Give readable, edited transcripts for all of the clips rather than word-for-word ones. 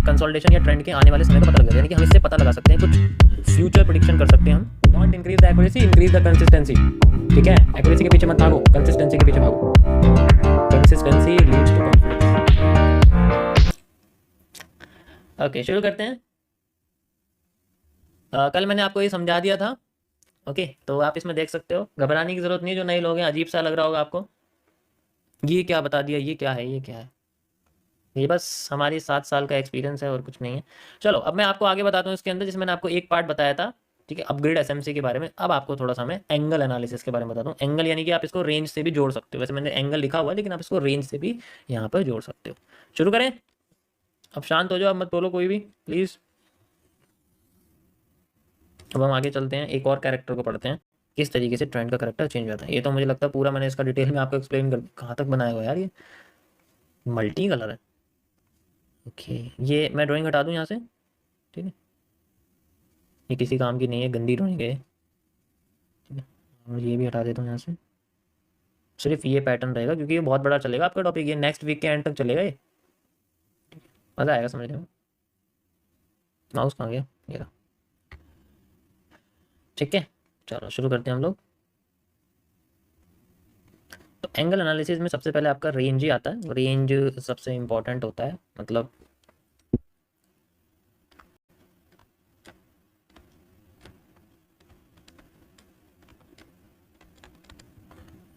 Consolidation या trend के आने वाले समय का पता लग जाता है, यानी कि हम इससे पता लगा सकते हैं, कुछ फ्यूचर प्रेडिक्शन कर सकते हैं हम। Not increase the accuracy, increase the consistency. ठीक है, एक्यूरेसी के पीछे मत भागो, कंसिस्टेंसी के पीछे भागो। Consistency leads to confidence. Okay, शुरू करते हैं। कल मैंने आपको ये समझा दिया था। ओके, तो आप इसमें देख सकते हो, घबराने की जरूरत नहीं है। जो नए लोग हैं, अजीब सा लग रहा होगा आपको, ये क्या बता दिया, ये क्या है, ये क्या है। ये बस हमारी 7 साल का एक्सपीरियंस है और कुछ नहीं है। चलो, अब मैं आपको आगे बताता हूँ इसके अंदर, जिसमें मैंने आपको एक पार्ट बताया था, ठीक है, अपग्रेड एसएमसी के बारे में। अब आपको थोड़ा सा मैं एंगल एनालिसिस के बारे में बताता हूँ। एंगल यानी कि आप इसको रेंज से भी जोड़ सकते हो। वैसे मैंने एंगल लिखा हुआ है, लेकिन आप इसको रेंज से भी यहाँ पर जोड़ सकते हो। शुरू करें। अब शांत हो जाओ, अब मत बोलो कोई भी, प्लीज़। अब हम आगे चलते हैं, एक और कैरेक्टर को पढ़ते हैं, किस तरीके से ट्रेंड का करेक्टर चेंज हो जाता है। ये तो मुझे लगता है पूरा मैंने इसका डिटेल में आपको एक्सप्लेन कर, कहाँ तक बनाया हुआ यार, ये मल्टी कलर है। ओके, ये मैं ड्राइंग हटा दूँ यहाँ से, ठीक है, ये किसी काम की नहीं है, गंदी ड्राइंग है, ठीक है। और ये भी हटा देता हूँ यहाँ से। सिर्फ ये पैटर्न रहेगा, क्योंकि ये बहुत बड़ा चलेगा आपका टॉपिक, ये नेक्स्ट वीक के एंड तक चलेगा ये। मज़ा आएगा समझने में। माउस कहाँ गया, ये रहा। ठीक है, चलो शुरू करते हैं हम लोग। तो एंगल एनालिसिस में सबसे पहले आपका रेंज ही आता है। रेंज सबसे इम्पोर्टेंट होता है, मतलब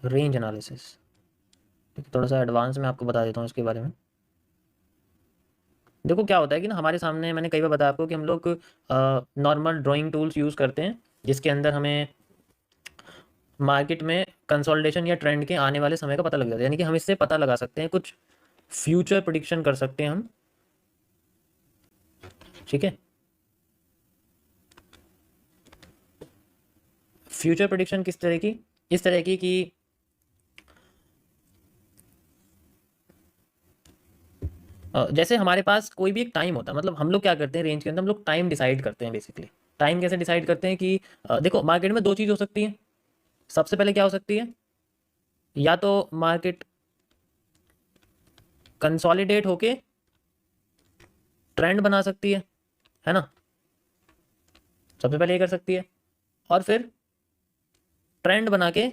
रेंज एनालिसिस। थोड़ा सा एडवांस में आपको बता देता हूँ इसके बारे में। देखो क्या होता है कि ना, हमारे सामने, मैंने कई बार बताया आपको कि हम लोग नॉर्मल ड्राइंग टूल्स यूज़ करते हैं, जिसके अंदर हमें मार्केट में कंसोलिडेशन या ट्रेंड के आने वाले समय का पता लग जाता है, यानी कि हम इससे पता लगा सकते हैं, कुछ फ्यूचर प्रेडिक्शन कर सकते हैं हम। ठीक है, फ्यूचर प्रेडिक्शन किस तरह की, इस तरह की कि जैसे हमारे पास कोई भी एक टाइम होता है, मतलब हम लोग क्या करते हैं रेंज के अंदर, हम लोग टाइम डिसाइड करते हैं बेसिकली। टाइम कैसे डिसाइड करते हैं कि देखो, मार्केट में दो चीज़ हो सकती है। सबसे पहले क्या हो सकती है, या तो मार्केट कंसोलिडेट होके ट्रेंड बना सकती है ना, सबसे पहले ये कर सकती है, और फिर ट्रेंड बना के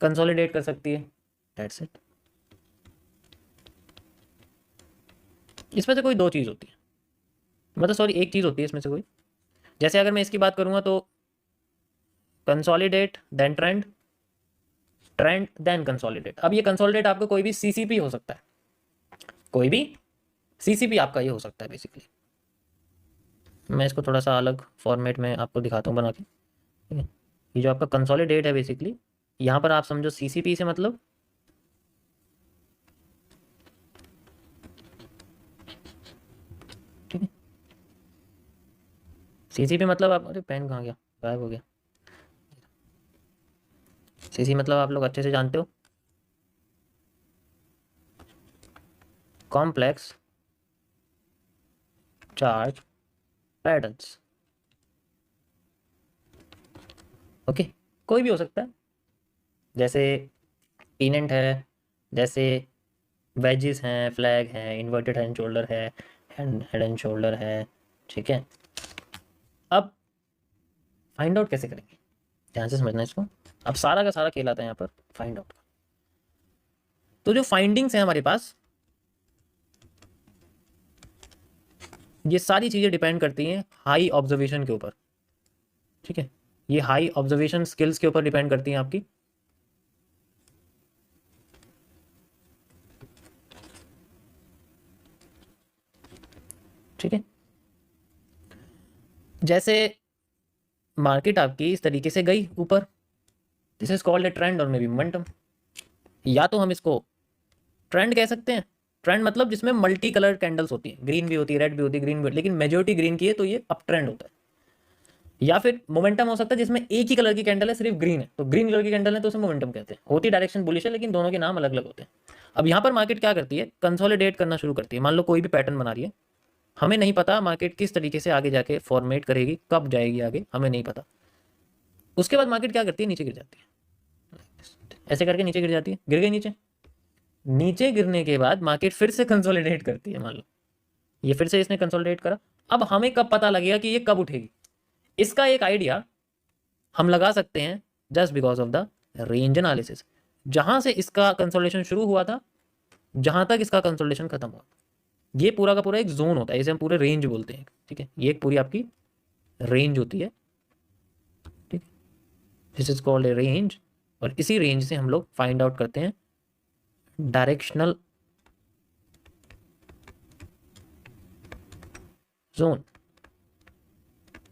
कंसोलिडेट कर सकती है। That's it. इसमें से कोई दो चीज़ होती है, मतलब सॉरी, एक चीज़ होती है इसमें से कोई। जैसे अगर मैं इसकी बात करूँगा तो consolidate then trend, trend then consolidate. अब ये कंसोलिडेट आपका कोई भी सीसीपी हो सकता है, कोई भी सीसीपी आपका ये हो सकता है बेसिकली। मैं इसको थोड़ा सा अलग फॉर्मेट में आपको दिखाता हूँ बना के, ठीक है। ये जो आपका कंसोलिडेट है बेसिकली, यहाँ पर आप समझो सीसीपी से मतलब, ठीक है, सीसीपी मतलब आप, अरे पेन कहाँ गया, गायब हो गया। सीसी मतलब आप लोग अच्छे से जानते हो, कॉम्प्लेक्स चार्ज पैटर्न्स। ओके, कोई भी हो सकता है, जैसे पीनेंट है, जैसे वेजिस हैं, फ्लैग हैं, इन्वर्टेड हैंड शोल्डर है, हेड एंड शोल्डर है। ठीक है, अब फाइंड आउट कैसे करेंगे, ध्यान से समझना इसको। अब सारा का सारा खेल आता है यहाँ पर फाइंड आउट का। तो जो फाइंडिंग्स हैं हमारे पास, ये सारी चीज़ें डिपेंड करती हैं हाई ऑब्जर्वेशन के ऊपर। ठीक है, ये हाई ऑब्जर्वेशन स्किल्स के ऊपर डिपेंड करती हैं आपकी। ठीक है, जैसे मार्केट आपकी इस तरीके से गई ऊपर, this is called a trend और मे बी मोमेंटम। या तो हम इसको ट्रेंड कह सकते हैं, ट्रेंड मतलब जिसमें मल्टी कलर कैंडल्स होती है, ग्रीन भी होती है, रेड भी होती है, ग्रीन भी, लेकिन मेजोरिटी ग्रीन की है, तो ये अप ट्रेंड होता है। या फिर मोमेंटम हो सकता है जिसमें एक ही कलर की कैंडल है, सिर्फ ग्रीन है, तो ग्रीन कलर की कैंडल है तो उसे मोमेंटम कहते हैं। होती डायरेक्शन बुलिश है, लेकिन दोनों के नाम अलग अलग होते हैं। अब यहाँ पर मार्केट क्या करती है, कंसोलिडेट करना शुरू करती है। मान लो कोई भी पैटर्न बना रही है, हमें नहीं पता मार्केट किस तरीके से आगे जाके फॉर्मेट करेगी, कब जाएगी आगे, हमें नहीं पता। उसके बाद मार्केट क्या करती है, नीचे गिर जाती है, ऐसे करके नीचे गिर जाती है, गिर गई नीचे। नीचे गिरने के बाद मार्केट फिर से कंसोलिडेट करती है, मान लो ये फिर से इसने कंसोलिडेट करा। अब हमें कब पता लगेगा कि ये कब उठेगी, इसका एक आइडिया हम लगा सकते हैं just because of the range analysis. जहां से इसका कंसोलिडेशन शुरू हुआ था, जहां तक इसका कंसोलिडेशन खत्म हुआ, ये पूरा का पूरा एक जोन होता है, इसे हम पूरे रेंज बोलते हैं। ठीक है, ये एक पूरी आपकी रेंज होती है। ठीक, this is called a range. और इसी रेंज से हम लोग फाइंड आउट करते हैं डायरेक्शनल जोन,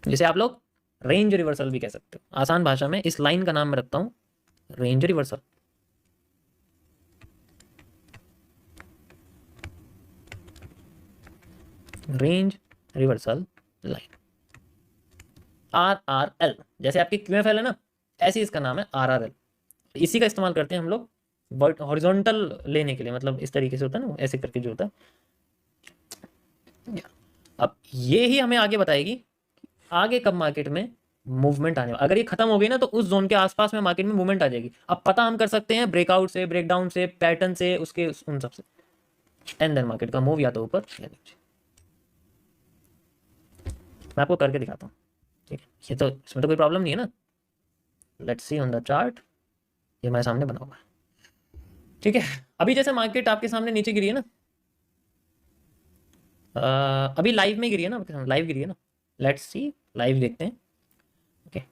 जिसे आप लोग रेंज रिवर्सल भी कह सकते हो। आसान भाषा में इस लाइन का नाम मैं रखता हूं range reversal. Range reversal line, RRL, जैसे आपकी QFL है ना, ऐसे इसका नाम है RRL। इसी का इस्तेमाल करते हैं हम लोग हॉरिजॉन्टल लेने के लिए, मतलब इस तरीके से होता है ना, ऐसे करके जो होता है। अब ये ही हमें आगे बताएगी आगे कब मार्केट में मूवमेंट आने वाला। अगर ये खत्म हो गई ना, तो उस जोन के आसपास में मार्केट में मूवमेंट आ जाएगी। अब पता हम कर सकते हैं ब्रेकआउट से, ब्रेकडाउन से, पैटर्न से, उसके उन सब से, एंड देन मार्केट का मूव या तो ऊपर या नीचे। मैं आपको करके दिखाता हूँ। ठीक है, ये तो इसमें तो कोई प्रॉब्लम नहीं है ना। Let's see on the chart, ये मेरे सामने बना हुआ है। ठीक है, अभी जैसे मार्केट आपके सामने नीचे गिरी है ना, अभी लाइव में गिरी है ना, आपके सामने लाइव गिरी है ना। लेट्स सी, लाइव देखते हैं। ओके,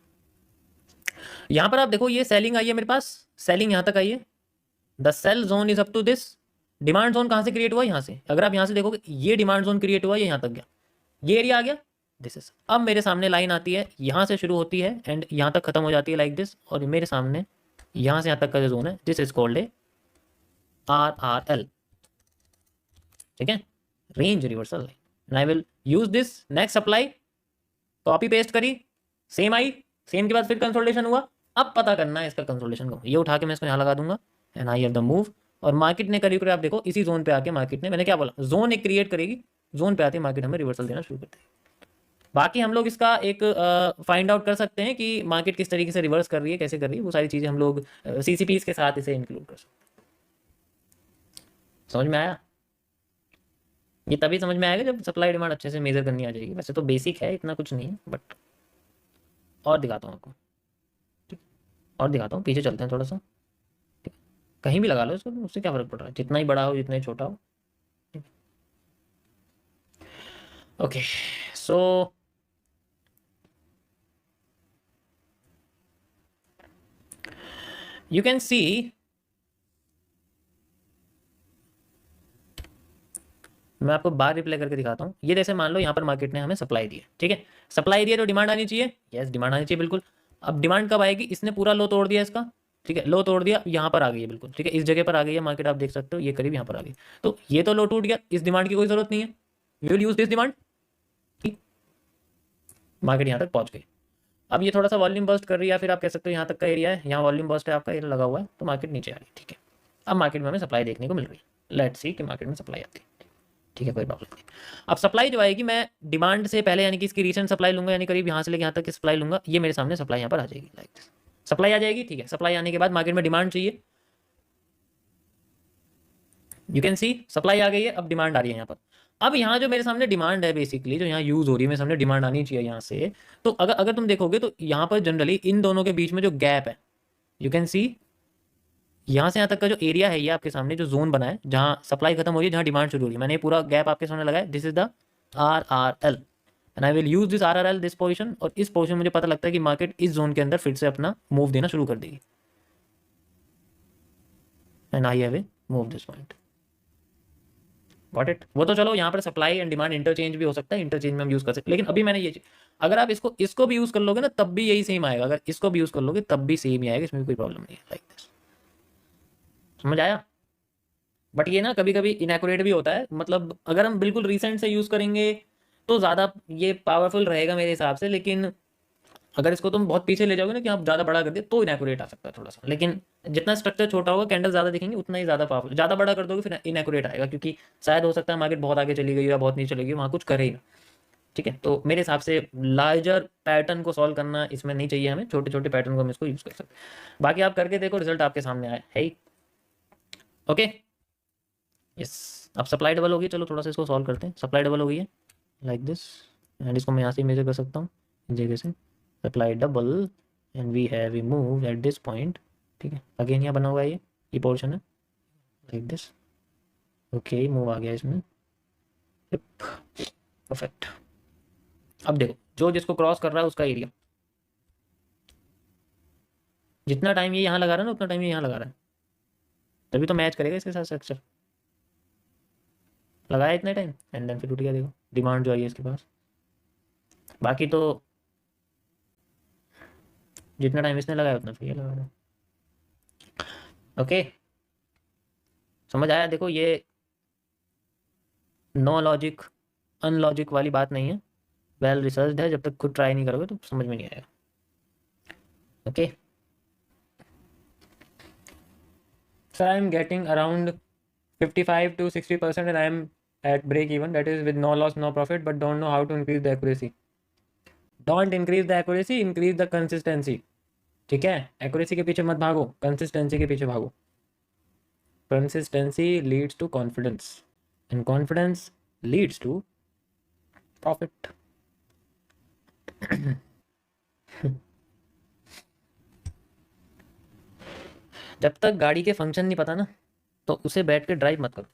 यहां पर आप देखो ये सेलिंग आई है मेरे पास, सेलिंग यहां तक आई है। The sell zone is up to this. Demand zone कहां से क्रिएट हुआ, यहां से। अगर आप यहां से देखोगे ये डिमांड जोन क्रिएट हुआ, ये यहां तक गया, ये एरिया आ गया, दिस इज। अब मेरे सामने लाइन आती है, यहां से शुरू होती है एंड यहां तक खत्म हो जाती है लाइक दिस। और मेरे सामने यहां से यहां तक का जो जोन है, this is called a RRL। ठीक है, range reversal line. I will use this next supply, copy paste करी, सेम आई, सेम के बाद फिर कंसोलिडेशन हुआ। अब पता करना है इसका कंसोलिडेशन को, ये उठा के मैं इसको यहाँ लगा दूंगा and I have the move. और मार्केट ने करीब करीब आप देखो इसी जोन पे आके मार्केट ने, मैंने क्या बोला, जोन एक क्रिएट करेगी, जोन पे आते मार्केट हमें रिवर्सल देना शुरू कर देगी। बाकी हम लोग इसका एक फाइंड आउट कर सकते हैं कि मार्केट किस तरीके से रिवर्स कर रही है, कैसे कर रही है, वो सारी चीज़ें हम लोग CCPs के साथ इसे इंक्लूड कर सकते हैं। समझ में आया? ये तभी समझ में आएगा जब सप्लाई डिमांड अच्छे से मेजर करनी आ जाएगी। वैसे तो बेसिक है, इतना कुछ नहीं है, बट और दिखाता हूँ आपको। ठीक, और दिखाता हूँ, पीछे चलते हैं थोड़ा सा। ठीक, कहीं भी लगा लो इसको, उससे क्या फर्क पड़ रहा है, जितना ही बड़ा हो जितना ही छोटा हो। Okay, so you can see, मैं आपको बार रिप्लाई करके दिखाता हूँ। ये जैसे मान लो यहाँ पर मार्केट ने हमें सप्लाई दी है। ठीक है, सप्लाई दिया तो डिमांड आनी चाहिए, यस डिमांड आनी चाहिए बिल्कुल। अब डिमांड कब आएगी, इसने पूरा लो तोड़ दिया इसका। ठीक है, लो तोड़ दिया, यहाँ पर आ गई है बिल्कुल। ठीक है, इस जगह पर आ गई है मार्केट, आप देख सकते हो ये करीब यहाँ पर आ गई। तो ये तो लो टूट गया, इस डिमांड की कोई जरूरत नहीं है, we will use this demand. Market यहाँ तक पहुँच गई। अब ये थोड़ा सा वॉल्यूम बस्ट कर रही है, या फिर आप कह सकते हो यहाँ तक का एरिया है, यहाँ वॉल्यूम बस्ट है आपका, एरिया लगा हुआ है, तो मार्केट नीचे आ रही है। ठीक है, अब मार्केट में हमें सप्लाई देखने को मिल रही है। लेट्स सी कि मार्केट में सप्लाई आती है। ठीक है, कोई प्रॉब्लम नहीं। अब सप्लाई जो आएगी, मैं डिमांड से पहले यानी कि इसकी रीसेंट सप्लाई लूंगा, यानी करीब यहाँ से लेकर यहाँ तक की सप्लाई लूंगा। ये मेरे सामने सप्लाई यहाँ पर आ जाएगी, लाइक दिस सप्लाई आ जाएगी। ठीक है, सप्लाई आने के बाद मार्केट में डिमांड चाहिए, यू कैन सी सप्लाई आ गई है, अब डिमांड आ रही है यहाँ पर। अब यहाँ जो मेरे सामने डिमांड है बेसिकली, जो यहाँ यूज हो रही है, मेरे सामने डिमांड आनी चाहिए यहाँ से। तो अगर अगर तुम देखोगे तो यहाँ पर जनरली इन दोनों के बीच में जो गैप है, यू कैन सी यहाँ से यहाँ तक का जो एरिया है, ये आपके सामने जो जोन बना है, जहाँ सप्लाई खत्म हो रही है, जहाँ डिमांड शुरू हो रही है, मैंने पूरा गैप आपके सामने लगाया। This is the RRL and I will use this RRL, this position. और इस पोजीशन मुझे पता लगता है कि मार्केट इस जोन के अंदर फिर से अपना मूव देना शुरू कर देगी and I have a move this point. Got it? वो तो चलो यहाँ पर सप्लाई एंड डिमांड इंटरचेंज भी हो सकता है, इंटरचेंज में हम यूज कर सकते हैं। लेकिन अभी मैंने ये, अगर आप इसको भी यूज कर लोगे ना, तब भी यही सेम आएगा। अगर इसको भी यूज कर लोगे तब भी सेम ही आएगा, इसमें भी कोई प्रॉब्लम नहीं है, लाइक दिस। समझ आया? बट ये ना कभी कभी इनएक्यूरेट भी होता है, मतलब अगर हम बिल्कुल रिसेंट से यूज करेंगे तो ज़्यादा ये पावरफुल रहेगा मेरे हिसाब से। लेकिन अगर इसको तुम बहुत पीछे ले जाओगे ना कि आप ज़्यादा बड़ा कर दे, तो इनएक्यूरेट आ सकता है थोड़ा सा। लेकिन जितना स्ट्रक्चर छोटा होगा, कैंडल ज़्यादा दिखेंगे, उतना ही ज़्यादा पावरफुल। ज़्यादा बड़ा कर दोगे फिर इनएक्यूरेट आएगा, क्योंकि शायद हो सकता है मार्केट बहुत आगे चली गई या बहुत नीचे चली गई, वहाँ कुछ करे ही ना। ठीक है, तो मेरे हिसाब से लार्जर पैटर्न को सॉल्व करना इसमें नहीं चाहिए हमें, छोटे छोटे पैटर्न को हम इसको यूज़ कर सकते हैं। बाकी आप करके देखो, रिजल्ट आपके सामने आया है ही। ओके, यस, अब सप्लाई डबल होगी। चलो थोड़ा सा इसको सॉल्व करते हैं। सप्लाई डबल हो गई है लाइक दिस, एंड इसको मैं यहाँ से मेजर कर सकता हूँ इस जगह से। Supply double and we have move at this point. ठीक है, अगेन यहाँ बना हुआ है ये पोर्शन है लाइक दिस। ओके, मूव आ गया इसमें, परफेक्ट। अब देखो, जो जिसको क्रॉस कर रहा है उसका एरिया, जितना टाइम ये यहाँ लगा रहा है ना उतना टाइम ये यहाँ लगा रहा है, तभी तो मैच करेगा इसके साथ स्ट्रक्चर। लगाया इतना टाइम एंड देन फिर टूट गया। देखो डिमांड जो आई है इसके पास। बाकी तो जितना टाइम इसने लगाया उतना फिर ये लगा रहा है। ओके, समझ आया? देखो ये नो लॉजिक अनलॉजिक वाली बात नहीं है, वेल रिसर्च्ड है। जब तक खुद ट्राई नहीं करोगे तो समझ में नहीं आएगा। Okay sir, I am getting around 55 to 60% and I am at break even, that is with no loss no profit, but don't know how to increase the accuracy. Don't increase the accuracy, increase the consistency. ठीक है, accuracy के पीछे मत भागो, consistency के पीछे भागो। Consistency leads to confidence and confidence leads to profit. जब तक गाड़ी के फंक्शन नहीं पता ना, तो उसे बैठ के ड्राइव मत करो।